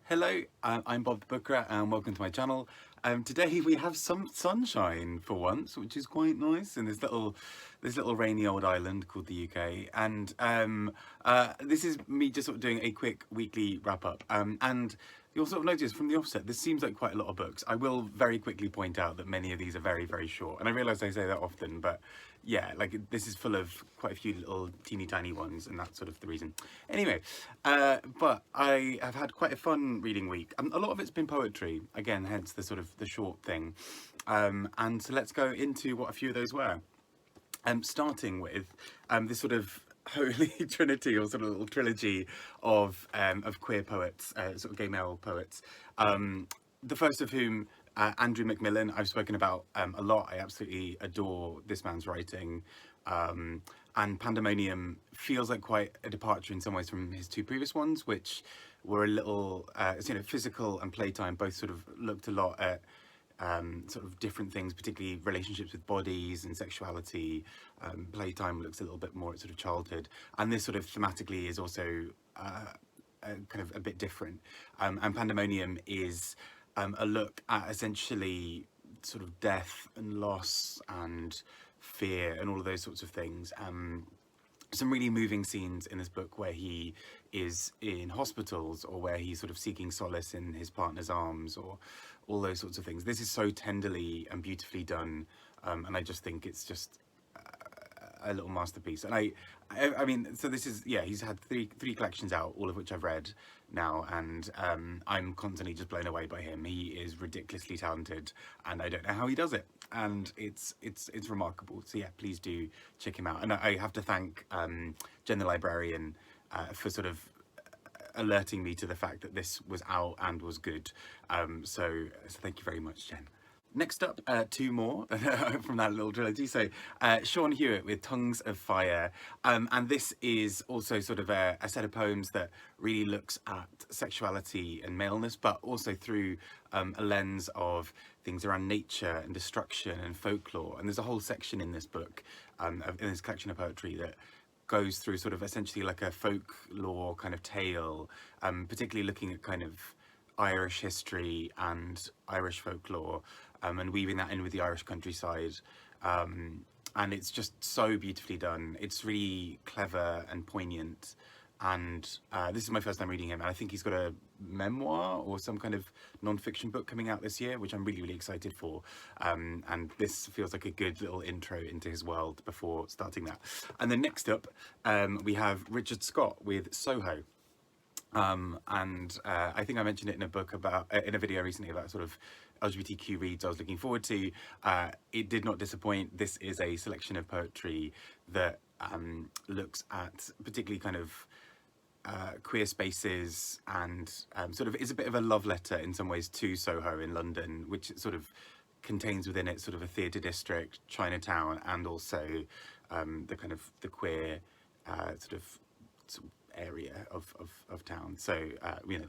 Hello, I'm Bob the Booker and welcome to my channel. Today we have some sunshine for once, which is quite nice in this little rainy old island called the UK. And this is me just sort of doing a quick weekly wrap up. And you'll sort of notice from the offset, this seems like quite a lot of books. I will very quickly point out that many of these are very, very short. And I realise I say that often, but yeah, like this is full of quite a few little teeny tiny ones, and that's sort of the reason. Anyway, but I have had quite a fun reading week. A lot of it's been poetry, again, hence the sort of the short thing. And so let's go into what a few of those were. Starting with this sort of holy trinity or sort of little trilogy of queer poets, sort of gay male poets. The first of whom, Andrew McMillan, I've spoken about a lot. I absolutely adore this man's writing. And Pandemonium feels like quite a departure in some ways from his two previous ones, which were a little, physical and playtime both sort of looked a lot at sort of different things, particularly relationships with bodies and sexuality. Playtime looks a little bit more at sort of childhood, and this sort of thematically is also kind of a bit different. And Pandemonium is a look at essentially sort of death and loss and fear and all of those sorts of things. Some really moving scenes in this book where he is in hospitals or where he's sort of seeking solace in his partner's arms or all those sorts of things. This is so tenderly and beautifully done, and I just think it's just a little masterpiece. And I mean, so this is, yeah, he's had three collections out, all of which I've read now, and I'm constantly just blown away by him. He is ridiculously talented, and I don't know how he does it, and it's remarkable. So yeah, please do check him out. And I have to thank Jen the librarian for sort of alerting me to the fact that this was out and was good. So thank you very much, Jen. Next up, two more from that little trilogy. So Sean Hewitt with Tongues of Fire. And this is also sort of a set of poems that really looks at sexuality and maleness, but also through a lens of things around nature and destruction and folklore. And there's a whole section in this book, in this collection of poetry, that goes through sort of essentially like a folklore kind of tale, particularly looking at kind of Irish history and Irish folklore, and weaving that in with the Irish countryside. And it's just so beautifully done. It's really clever and poignant. And this is my first time reading him, and I think he's got a memoir or some kind of non-fiction book coming out this year, which I'm really, really excited for. And this feels like a good little intro into his world before starting that. And then next up, we have Richard Scott with Soho. I think I mentioned it in a book about, in a video recently about sort of LGBTQ reads I was looking forward to. It did not disappoint. This is a selection of poetry that looks at particularly kind of queer spaces and sort of is a bit of a love letter in some ways to Soho in London, which sort of contains within it sort of a theatre district, Chinatown, and also the kind of the queer sort of area of town. So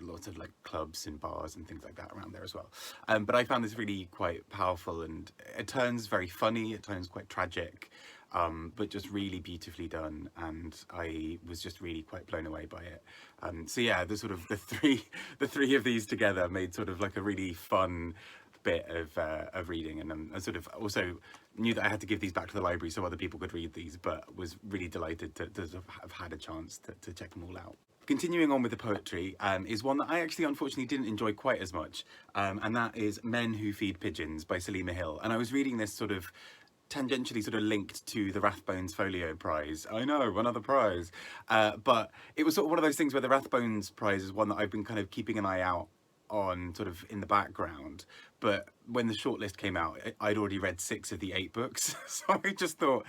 lots of like clubs and bars and things like that around there as well. But I found this really quite powerful, and it turns very funny, it turns quite tragic, but just really beautifully done, and I was just really quite blown away by it. So yeah, the sort of the three of these together made sort of like a really fun bit of reading, and I sort of also knew that I had to give these back to the library so other people could read these, but was really delighted to have had a chance to check them all out. Continuing on with the poetry is one that I actually unfortunately didn't enjoy quite as much, and that is Men Who Feed Pigeons by Selima Hill. And I was reading this sort of tangentially sort of linked to the Rathbones Folio Prize. I know, another prize. But it was sort of one of those things where the Rathbones Prize is one that I've been kind of keeping an eye out on sort of in the background, but when the shortlist came out, I'd already read 6 of the 8 books, so I just thought,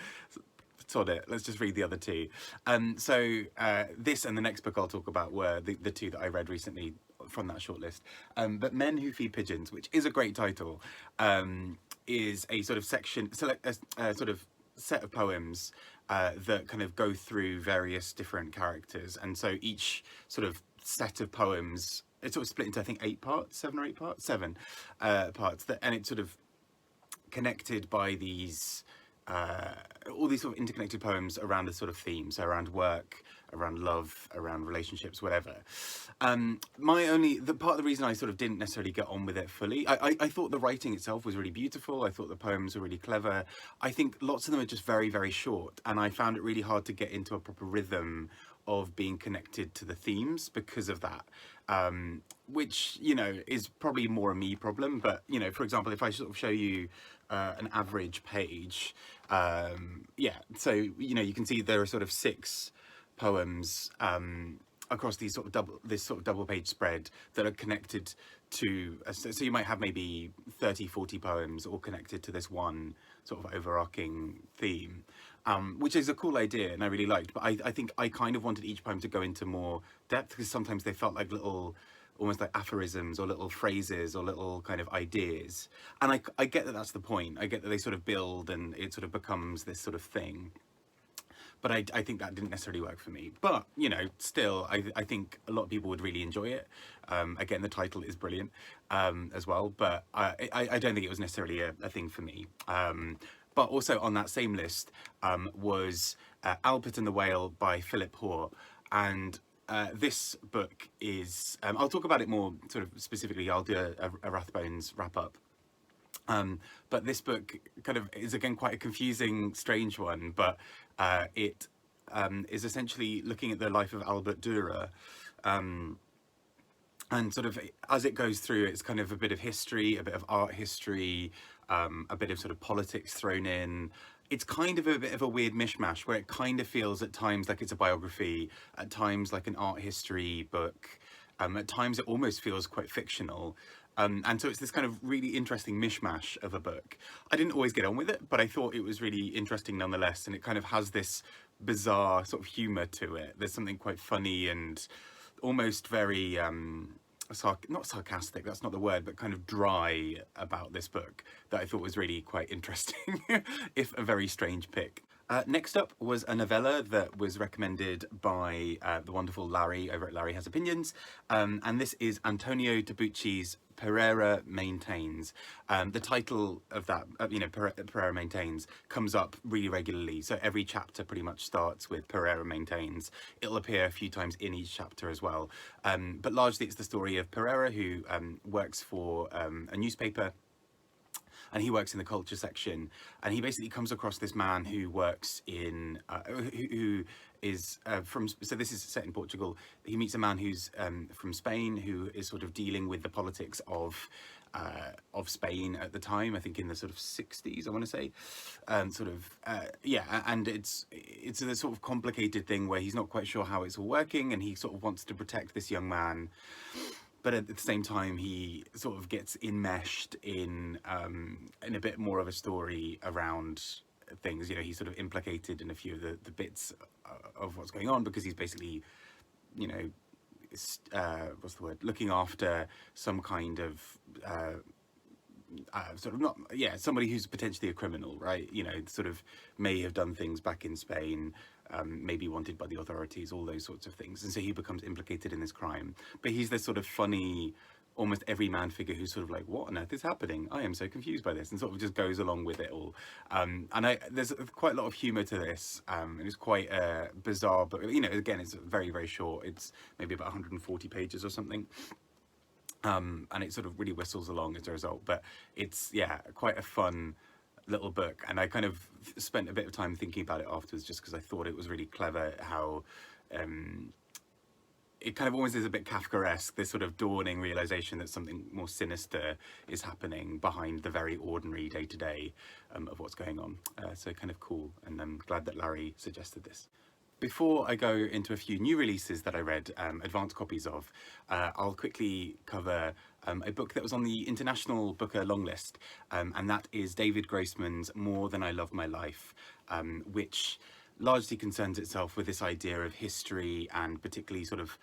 sod it, let's just read the other 2. So this and the next book I'll talk about were the 2 that I read recently from that shortlist. But Men Who Feed Pigeons, which is a great title, is a sort of section, a sort of set of poems that kind of go through various different characters, and so each sort of set of poems, it's sort of split into I think 8 parts, 7 or 8 parts, 7 parts, and it's sort of connected by these all these sort of interconnected poems around a sort of theme, so around work, around love, around relationships, whatever. The part of the reason I sort of didn't necessarily get on with it fully, I thought the writing itself was really beautiful. I thought the poems were really clever. I think lots of them are just very, very short, and I found it really hard to get into a proper rhythm of being connected to the themes because of that. Which, you know, is probably more a me problem. But, you know, for example, if I sort of show you an average page, yeah, so, you know, you can see there are sort of 6 poems across this sort of double page spread that are connected to, so you might have maybe 30, 40 poems all connected to this one sort of overarching theme. Which is a cool idea and I really liked, but I think I kind of wanted each poem to go into more depth, because sometimes they felt like little, almost like aphorisms or little phrases or little kind of ideas. And I get that that's the point. I get that they sort of build and it sort of becomes this sort of thing. But I think that didn't necessarily work for me. But, you know, still, I think a lot of people would really enjoy it. Again, the title is brilliant as well, but I don't think it was necessarily a thing for me. But also on that same list was Albert and the Whale by Phillip Hoare. And this book is, I'll talk about it more sort of specifically. I'll do a Rathbones wrap up. But this book kind of is, again, quite a confusing, strange one, but it is essentially looking at the life of Albert Dürer. And sort of as it goes through, it's kind of a bit of history, a bit of art history, a bit of sort of politics thrown in. It's kind of a bit of a weird mishmash where it kind of feels at times like it's a biography, at times like an art history book, at times it almost feels quite fictional. And so it's this kind of really interesting mishmash of a book. I didn't always get on with it, but I thought it was really interesting nonetheless, and it kind of has this bizarre sort of humour to it. There's something quite funny and almost very not sarcastic, that's not the word, but kind of dry about this book that I thought was really quite interesting, if a very strange pick. Next up was a novella that was recommended by the wonderful Larry over at Larry Has Opinions, and this is Antonio Tabucchi's Pereira Maintains. The title of that, you know, Pereira Maintains, comes up really regularly. So every chapter pretty much starts with Pereira Maintains. It'll appear a few times in each chapter as well. But largely it's the story of Pereira, who works for a newspaper, and he works in the culture section, and he basically comes across this man who works in who is from, so this is set in Portugal. He meets a man who's from Spain, who is sort of dealing with the politics of Spain at the time, I think in the sort of 60s, I want to say, yeah, and it's a sort of complicated thing where he's not quite sure how it's all working, and he sort of wants to protect this young man. But at the same time, he sort of gets enmeshed in a bit more of a story around things. You know, he's sort of implicated in a few of the bits of what's going on, because he's basically, you know, what's the word? Looking after some kind of sort of not, yeah, somebody who's potentially a criminal, right? You know, sort of may have done things back in Spain, maybe wanted by the authorities, all those sorts of things. And so he becomes implicated in this crime. But he's this sort of funny, almost everyman figure who's sort of like, what on earth is happening? I am so confused by this, and sort of just goes along with it all. And there's quite a lot of humour to this, and it's quite bizarre, but, you know, again, it's very, very short. It's maybe about 140 pages or something. And it sort of really whistles along as a result, but it's, yeah, quite a fun little book. And I kind of spent a bit of time thinking about it afterwards, just because I thought it was really clever how it kind of almost is a bit Kafkaesque, this sort of dawning realization that something more sinister is happening behind the very ordinary day-to-day of what's going on. So kind of cool, and I'm glad that Larry suggested this. Before I go into a few new releases that I read advance copies of, I'll quickly cover a book that was on the International Booker longlist, and that is David Grossman's More Than I Love My Life, which largely concerns itself with this idea of history, and particularly sort of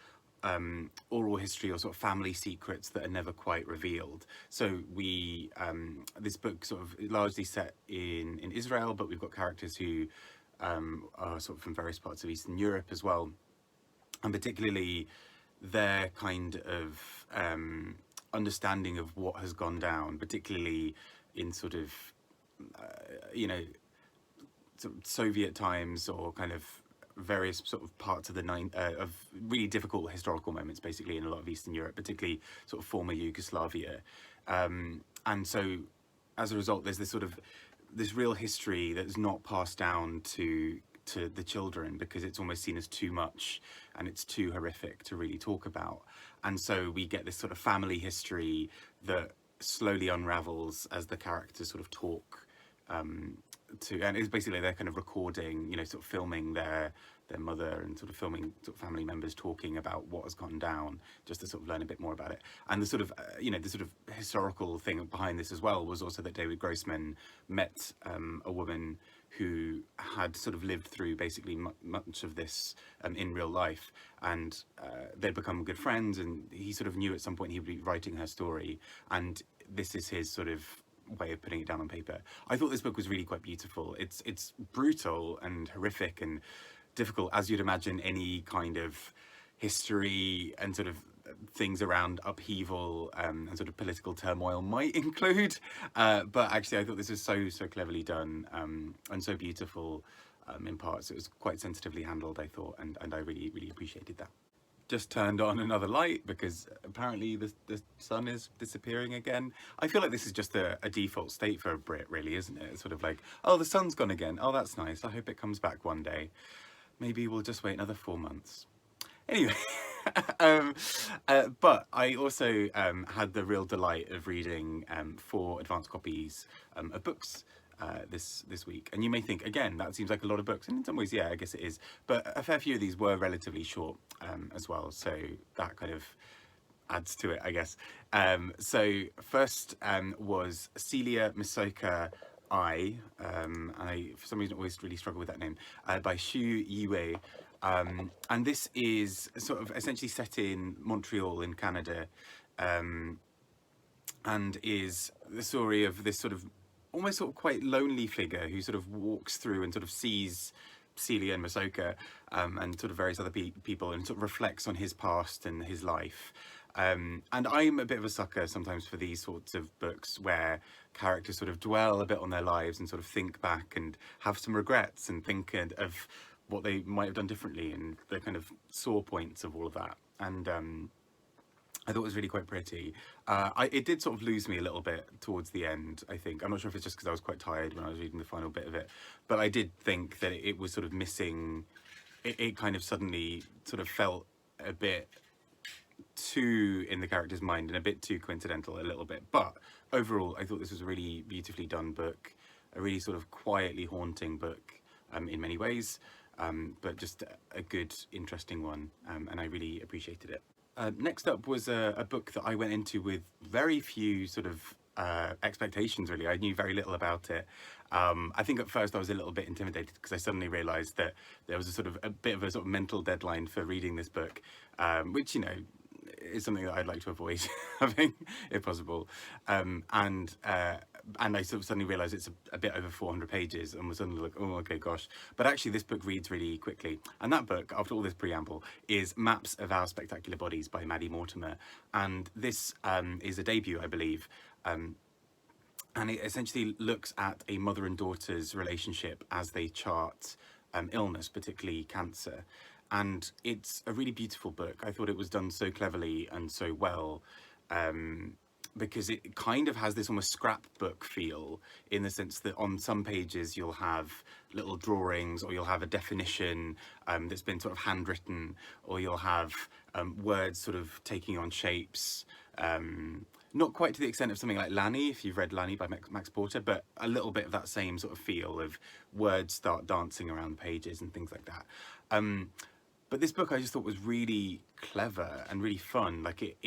oral history or sort of family secrets that are never quite revealed. So this book sort of largely set in Israel, but we've got characters who are sort of from various parts of Eastern Europe as well, and particularly their kind of understanding of what has gone down, particularly in sort of you know, sort of Soviet times, or kind of various sort of parts of of really difficult historical moments, basically in a lot of Eastern Europe, particularly sort of former Yugoslavia, and so as a result, there's this real history that's not passed down to the children because it's almost seen as too much and it's too horrific to really talk about. And so we get this sort of family history that slowly unravels as the characters sort of talk and it's basically they're kind of recording, sort of filming their mother and sort of filming sort of family members talking about what has gone down, just to sort of learn a bit more about it. And the sort of the sort of historical thing behind this as well was also that David Grossman met a woman who had sort of lived through basically much of this in real life, and they'd become good friends, and he sort of knew at some point he would be writing her story, and this is his sort of way of putting it down on paper. I thought this book was really quite beautiful. It's brutal and horrific and difficult, as you'd imagine any kind of history and sort of things around upheaval and sort of political turmoil might include, but actually I thought this was so cleverly done and so beautiful in parts. It was quite sensitively handled, I thought, and I really appreciated that. Just turned on another light because apparently the sun is disappearing again. I feel like this is just a default state for a Brit, really, isn't it? It's sort of like, oh, the sun's gone again. Oh, that's nice. I hope it comes back one day. Maybe we'll just wait another 4 months. Anyway, but I also had the real delight of reading 4 advanced copies of books this week. And you may think, again, that seems like a lot of books, and in some ways, yeah, I guess it is. But a fair few of these were relatively short as well, so that kind of adds to it, I guess. So first was Celia Misoka and I, for some reason, always really struggle with that name, by Yiwei. And this is sort of essentially set in Montreal in Canada, and is the story of this sort of almost sort of quite lonely figure who sort of walks through and sort of sees Celia and Misoka and sort of various other people, and sort of reflects on his past and his life. And I'm a bit of a sucker sometimes for these sorts of books where characters sort of dwell a bit on their lives and sort of think back and have some regrets and think of what they might have done differently and the kind of sore points of all of that. And I thought it was really quite pretty. It did sort of lose me a little bit towards the end, I think. I'm not sure if it's just because I was quite tired when I was reading the final bit of it, but I did think that it was sort of missing, it kind of suddenly sort of felt a bit too in the character's mind and a bit too coincidental a little bit. But overall, I thought this was a really beautifully done book, a really sort of quietly haunting book in many ways, but just a good, interesting one, and I really appreciated it. Next up was a book that I went into with very few sort of expectations, really. I knew very little about it. I think at first I was a little bit intimidated because I suddenly realised that there was a bit of a sort of mental deadline for reading this book, which, is something that I'd like to avoid having, if possible. And I sort of suddenly realised it's a bit over 400 pages and was suddenly like, oh, okay, gosh. But actually this book reads really quickly. And that book, after all this preamble, is Maps of Our Spectacular Bodies by Maddie Mortimer. And this is a debut, I believe. And it essentially looks at a mother and daughter's relationship as they chart illness, particularly cancer. And it's a really beautiful book. I thought it was done so cleverly and so well, because it kind of has this almost scrapbook feel, in the sense that on some pages you'll have little drawings, or you'll have a definition that's been sort of handwritten, or you'll have words sort of taking on shapes. Not quite to the extent of something like Lanny, if you've read Lanny by Max Porter, but a little bit of that same sort of feel of words start dancing around pages and things like that. But this book I just thought was really clever and really fun. Like it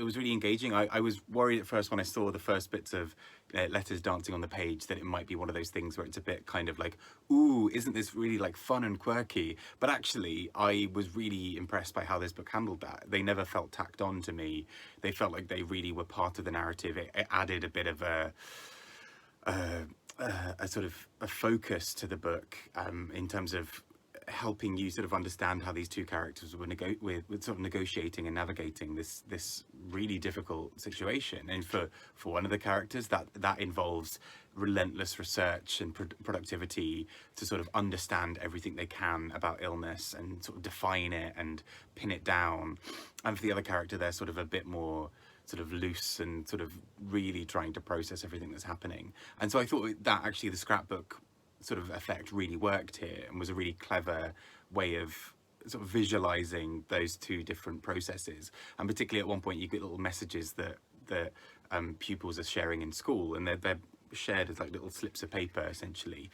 was really engaging. I was worried at first when I saw the first bits of letters dancing on the page that it might be one of those things where it's a bit kind of like, ooh, isn't this really like fun and quirky? But actually I was really impressed by how this book handled that. They never felt tacked on to me. They felt like they really were part of the narrative. It added a bit of a sort of a focus to the book in terms of helping you sort of understand how these two characters were sort of negotiating and navigating this really difficult situation. And for one of the characters, that involves relentless research and productivity to sort of understand everything they can about illness and sort of define it and pin it down. And for the other character, they're sort of a bit more sort of loose and sort of really trying to process everything that's happening. And so I thought that actually the scrapbook sort of effect really worked here and was a really clever way of sort of visualizing those two different processes. And particularly at one point you get little messages that pupils are sharing in school, and they're shared as like little slips of paper essentially.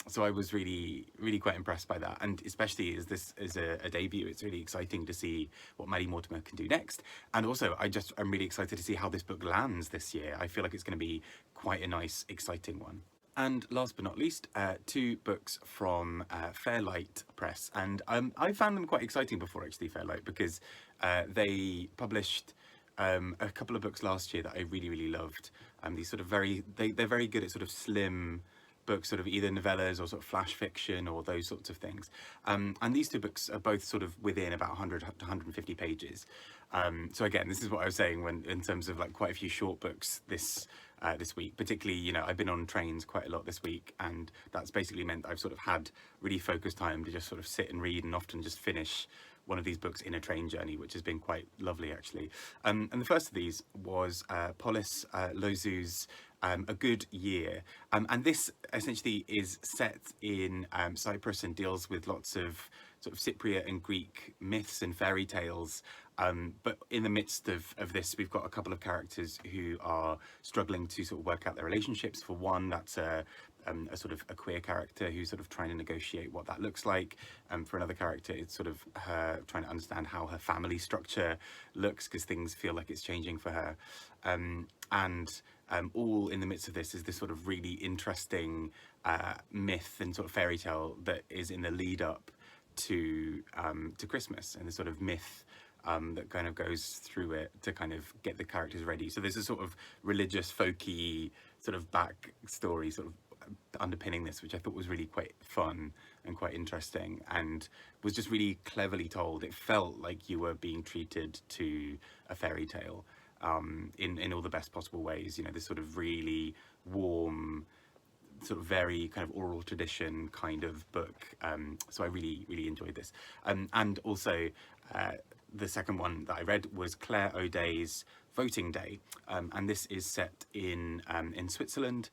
So I was really quite impressed by that, and especially as this is a debut, it's really exciting to see what Maddie Mortimer can do next. And also I'm really excited to see how this book lands this year. I feel like it's going to be quite a nice, exciting one. And last but not least, two books from Fairlight Press. And I found them quite exciting before, actually, Fairlight, because they published a couple of books last year that I really loved. These sort of they're very good at sort of slim books, sort of either novellas or sort of flash fiction or those sorts of things. And these two books are both sort of within about 100 to 150 pages. So again, this is what I was saying when in terms of like quite a few short books this week. Particularly, you know, I've been on trains quite a lot this week, and that's basically meant I've sort of had really focused time to just sort of sit and read, and often just finish one of these books in a train journey, which has been quite lovely actually. And the first of these was Polis, Loizou's A Good Year, and this essentially is set in Cyprus and deals with lots of sort of Cypriot and Greek myths and fairy tales. But in the midst of this, we've got a couple of characters who are struggling to sort of work out their relationships. For one, that's a sort of a queer character who's sort of trying to negotiate what that looks like. For another character, it's sort of her trying to understand how her family structure looks, because things feel like it's changing for her. All in the midst of this is this sort of really interesting myth and sort of fairy tale that is in the lead up to Christmas, and the sort of myth that kind of goes through it to kind of get the characters ready. So there's a sort of religious, folky sort of back story sort of underpinning this, which I thought was really quite fun and quite interesting, and was just really cleverly told. It felt like you were being treated to a fairy tale in all the best possible ways. You know, this sort of really warm, sort of very kind of oral tradition kind of book. So I really enjoyed this. And also the second one that I read was Clare O'Day's Voting Day, and this is set in Switzerland,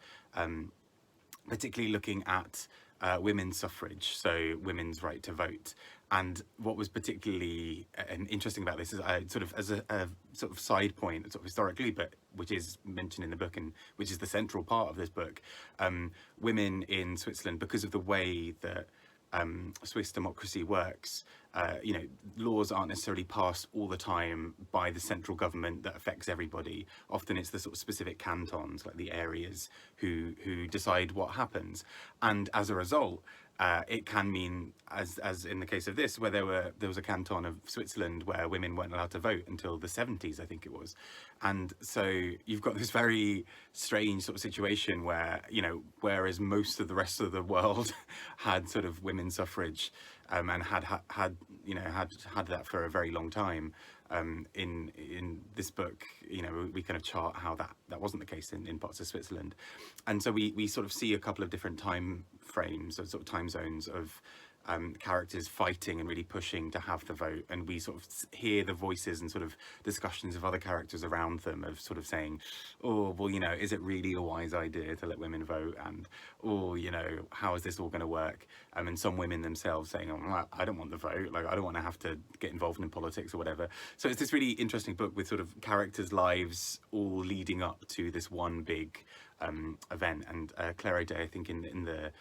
particularly looking at women's suffrage, so women's right to vote. And what was particularly interesting about this is sort of as a sort of side point, sort of historically, but which is mentioned in the book and which is the central part of this book, women in Switzerland, because of the way that Swiss democracy works, you know, laws aren't necessarily passed all the time by the central government that affects everybody. Often it's the sort of specific cantons, like the areas, who decide what happens. And as a result, it can mean, as in the case of this, where there was a canton of Switzerland where women weren't allowed to vote until the 70s, I think it was. And so you've got this very strange sort of situation where, you know, whereas most of the rest of the world had sort of women's suffrage, and had that for a very long time, in this book, you know, we kind of chart how that wasn't the case in parts of Switzerland. And so we sort of see a couple of different time frames, or sort of time zones of characters fighting and really pushing to have the vote, and we sort of hear the voices and sort of discussions of other characters around them of sort of saying, oh, well, you know, is it really a wise idea to let women vote? And, oh, you know, how is this all going to work? And some women themselves saying, oh, well, I don't want the vote, like I don't want to have to get involved in politics or whatever. So it's this really interesting book with sort of characters' lives all leading up to this one big event. And Clare O'Day, I think in the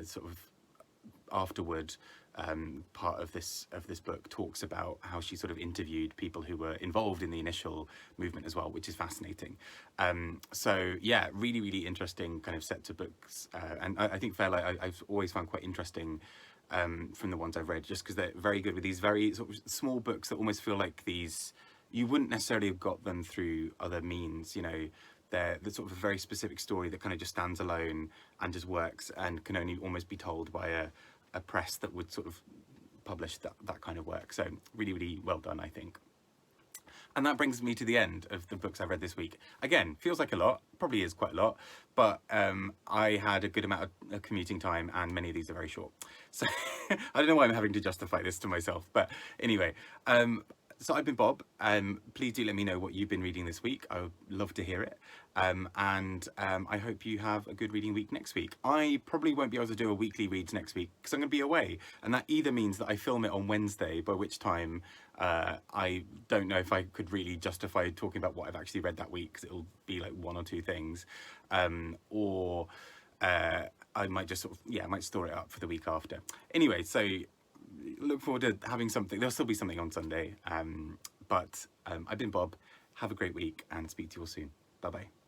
sort of afterward part of this book, talks about how she sort of interviewed people who were involved in the initial movement as well, which is fascinating. So yeah, really interesting kind of set to books, and I think Fairlight I've always found quite interesting from the ones I've read, just because they're very good with these very sort of small books that almost feel like these you wouldn't necessarily have got them through other means. You know, they're sort of a very specific story that kind of just stands alone and just works and can only almost be told by a press that would sort of publish that kind of work. So really, really well done, I think. And that brings me to the end of the books I've read this week. Again, feels like a lot, probably is quite a lot, but I had a good amount of commuting time and many of these are very short. So I don't know why I'm having to justify this to myself, but anyway, so I've been Bob. Please do let me know what you've been reading this week. I would love to hear it. I hope you have a good reading week next week. I probably won't be able to do a weekly reads next week because I'm going to be away. And that either means that I film it on Wednesday, by which time I don't know if I could really justify talking about what I've actually read that week because it'll be like one or two things. Or I might just sort of, I might store it up for the week after. Anyway, so look forward to having something. There'll still be something on Sunday. But I've been Bob. Have a great week and speak to you all soon. Bye bye.